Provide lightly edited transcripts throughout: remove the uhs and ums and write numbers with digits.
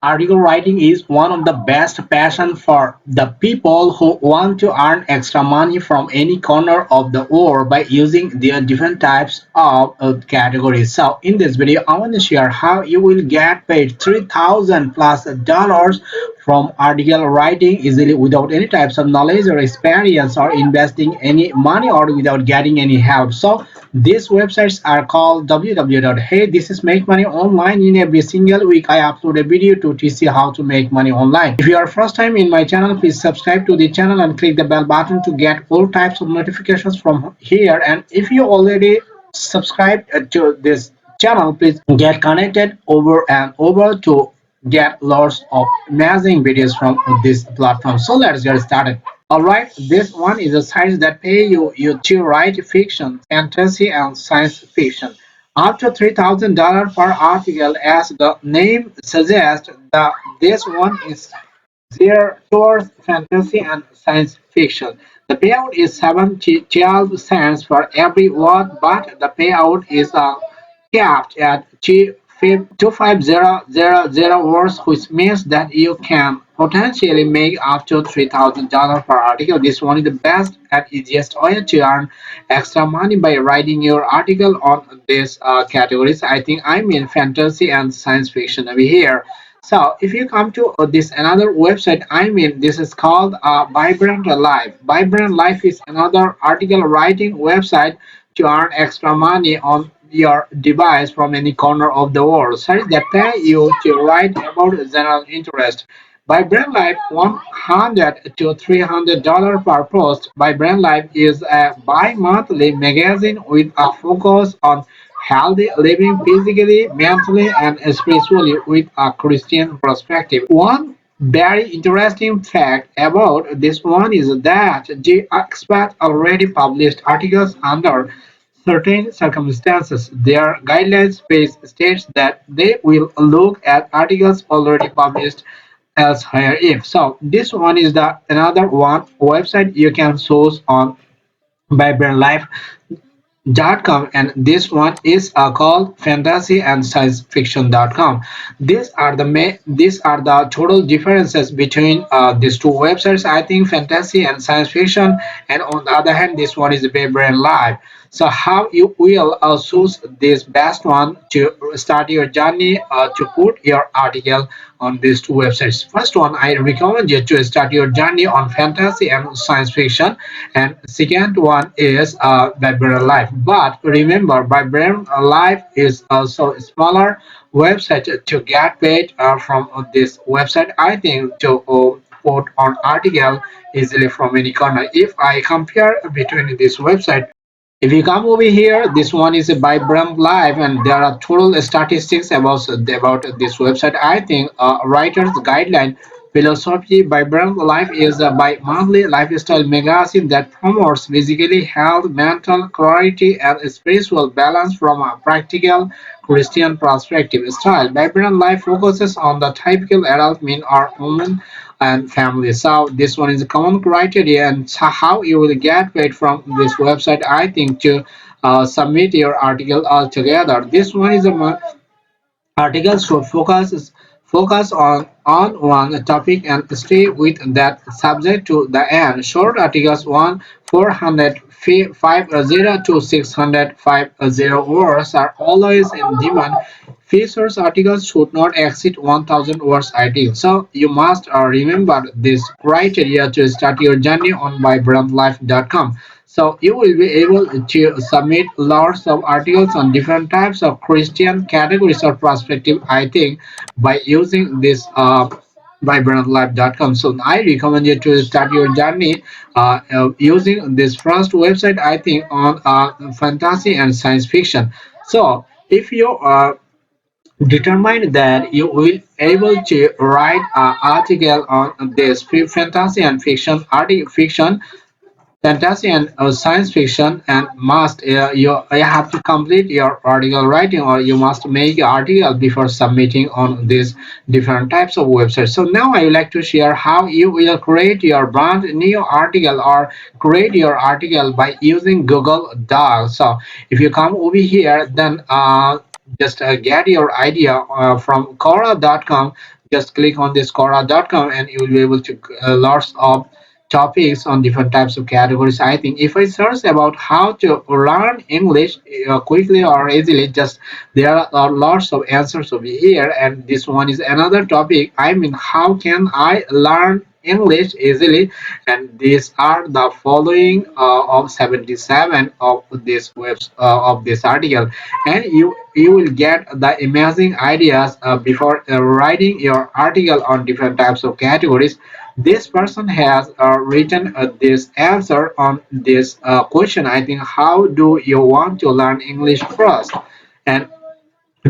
Article writing is one of the best passion for the people who want to earn extra money from any corner of the world by using their different types of categories. So in this video, I want to share how you will get paid 3,000 plus dollars from article writing easily without any types of knowledge or experience or investing any money or without getting any help. So these websites are called www. Hey, this is make money online. In every single week I upload a video to teach you how to make money online. If you are first time in my channel, please subscribe to the channel and click the bell button to get all types of notifications from here. And if you already subscribed to this channel, please get connected over and over to get lots of amazing videos from this platform. So let's get started. Alright, this one is a site that pay you to write fiction, fantasy, and science fiction. Up to $3,000 per article, as the name suggests, this one is there towards fantasy and science fiction. The payout is 12 cents for every word, but the payout is capped at 250,000 words, which means that you can potentially make up to $3,000 per article. This one is the best and easiest way to earn extra money by writing your article on these categories. I mean fantasy and science fiction over here. So if you come to this another website, this is called Vibrant Life. Vibrant Life is another article writing website to earn extra money on your device from any corner of the world. Sites that pay you to write about general interest. By Brand Life, $100 to $300 per post. By Brand Life is a bi-monthly magazine with a focus on healthy living physically, mentally, and spiritually with a Christian perspective. One very interesting fact about this one is that the experts already published articles under certain circumstances. Their guidelines page states that they will look at articles already published elsewhere if. So this one is the another one website you can source on vibrantlife.com, and this one is called fantasy and science fiction.com. These are the total differences between these two websites. I think fantasy and science fiction, and on the other hand this one is vibrant live. So how you will choose this best one to start your journey to put your article on these two websites. First one, I recommend you to start your journey on fantasy and science fiction, and second one is Vibrant Life. But remember, Vibrant Life is also a smaller website to get paid from this website. I think to put on article easily from any corner. If I compare between this website, if you come over here, this one is a Vibrant Live, and there are total statistics about this website. I think writer's guideline philosophy. Vibrant Life is a bi-monthly lifestyle magazine that promotes physically health, mental clarity, and spiritual balance from a practical Christian perspective. Style. Vibrant Life focuses on the typical adult men or women and family. So this one is a common criteria, and how you will get paid from this website. I think to submit your article altogether. This one is a articles should focus on one topic and stay with that subject to the end. Short articles 450 to 650 words are always in demand. Features articles should not exceed 1,000 words ideal. So you must remember this criteria to start your journey on vibrantlife.com. So you will be able to submit lots of articles on different types of Christian categories or perspective, I think, by using this vibrantlife.com. So I recommend you to start your journey using this first website, I think, on fantasy and science fiction. So if you determine that you will able to write an article on this fantasy and fiction, fantasy and science fiction, and must you have to complete your article writing, or you must make an article before submitting on these different types of websites. So now I would like to share how you will create your brand new article or create your article by using Google Docs. So if you come over here, then just get your idea from Quora.com. just click on this quora.com and you will be able to lots of topics on different types of categories. I think if I search about how to learn English quickly or easily, just there are lots of answers over here. And this one is another topic. I mean, how can I learn English easily? And these are the following of 77 of this of this article, and you will get the amazing ideas before writing your article on different types of categories. This person has written this answer on this question. I think, how do you want to learn English first? And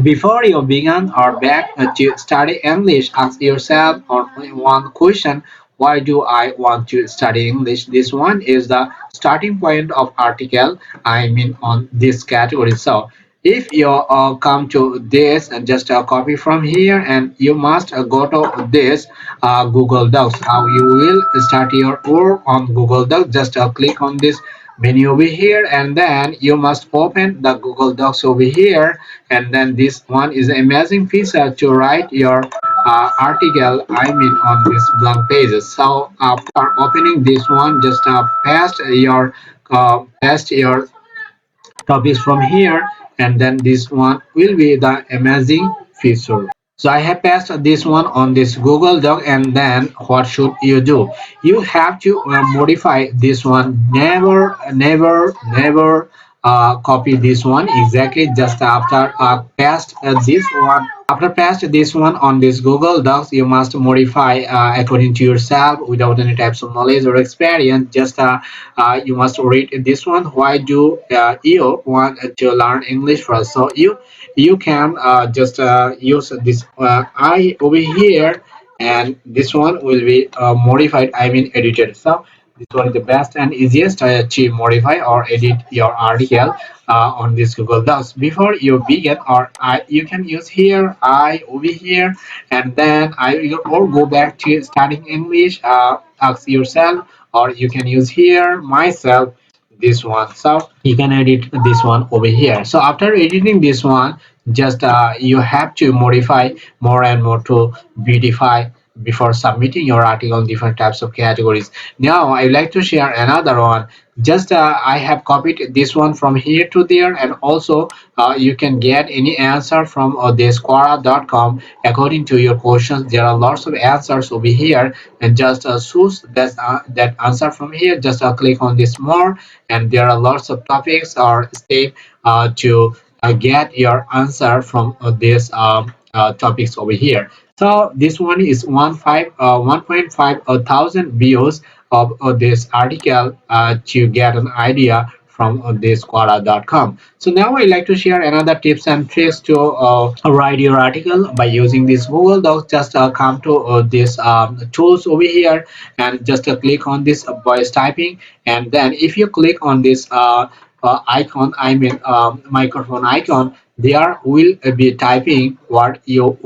before you begin or back to study English, ask yourself only one question: why do I want to study English? This one is the starting point of article. I mean, on this category. So, if you come to this and just copy from here, and you must go to this Google Docs. How you will start your work on Google Docs? Just click on this menu over here, and then you must open the Google Docs over here. And then this one is an amazing feature to write your article, I mean, on this blank pages. So after opening this one, just paste your topics from here, and then this one will be the amazing feature. So I have passed this one on this Google Doc, and then what should you do? You have to modify this one. Never copy this one exactly just after paste this one. After paste this one on this Google Docs, you must modify according to yourself without any types of knowledge or experience. Just you must read this one. Why do you want to learn English first? So you can just use this I over here, and this one will be modified, I mean edited. So this one is the best and easiest to modify or edit your article on this Google Docs. Before you begin, or you can use here I over here, and then I will or go back to studying English. Ask yourself, or you can use here myself, this one. So you can edit this one over here. So after editing this one, just you have to modify more and more to beautify before submitting your article on different types of categories. Now I would like to share another one. Just I have copied this one from here to there, and also you can get any answer from this quora.com according to your questions. There are lots of answers over here, and just choose that answer from here. Just click on this more, and there are lots of topics or step to get your answer from these topics over here. So this one is 1.5 thousand views of this article to get an idea from this quora.com. So now I like to share another tips and tricks to write your article by using this Google Docs. Just come to this tools over here, and just click on this voice typing. And then if you click on this icon, I mean microphone icon, there will be typing what you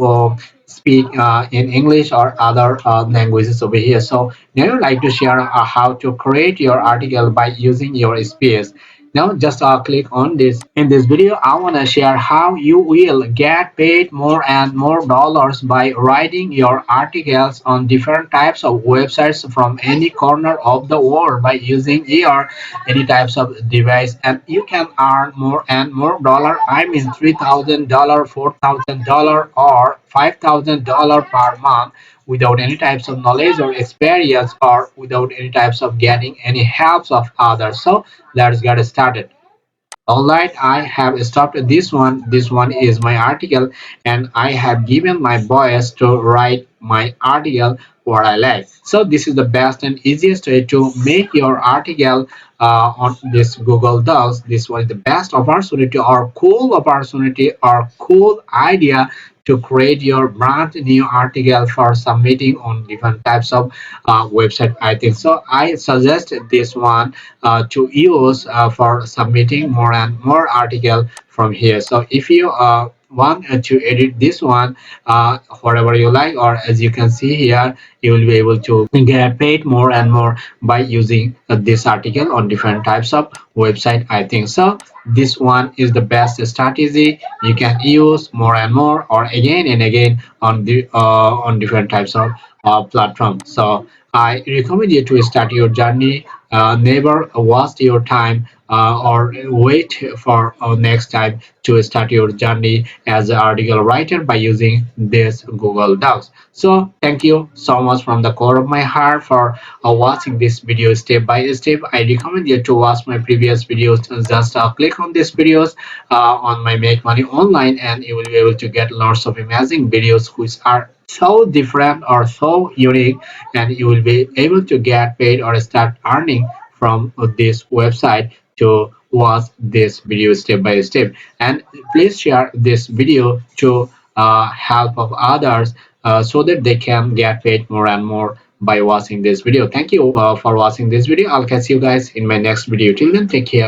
speak in English or other languages over here. So now I'd like to share how to create your article by using your space. Now just click on this. In this video, I want to share how you will get paid more and more dollars by writing your articles on different types of websites from any corner of the world by using your any types of device, and you can earn more and more dollar. I mean $3,000, $4,000, or $5,000 per month without any types of knowledge or experience, or without any types of getting any helps of others. So let's get started. Alright, I have stopped this one. This one is my article, and I have given my voice to write my article what I like. So this is the best and easiest way to make your article on this Google Docs. This was the best opportunity or cool opportunity or cool idea to create your brand new article for submitting on different types of website. I think so. I suggest this one to use for submitting more and more article from here. So if you want to edit this one whatever you like, or as you can see here, you will be able to get paid more and more by using this article on different types of website. I think so. this one is the best strategy you can use more and more or again and again on different types of platforms. So I recommend you to start your journey. Never waste your time or wait for next time to start your journey as an article writer by using this Google Docs. So thank you so much from the core of my heart for watching this video step by step. I recommend you to watch my previous videos. Just click on these videos on my Make Money Online, and you will be able to get lots of amazing videos which are so different or so unique, and you will be able to get paid or start earning from this website to watch this video step by step. And please share this video to help of others so that they can get paid more and more by watching this video. Thank you for watching this video. I'll catch you guys in my next video. Till then, take care.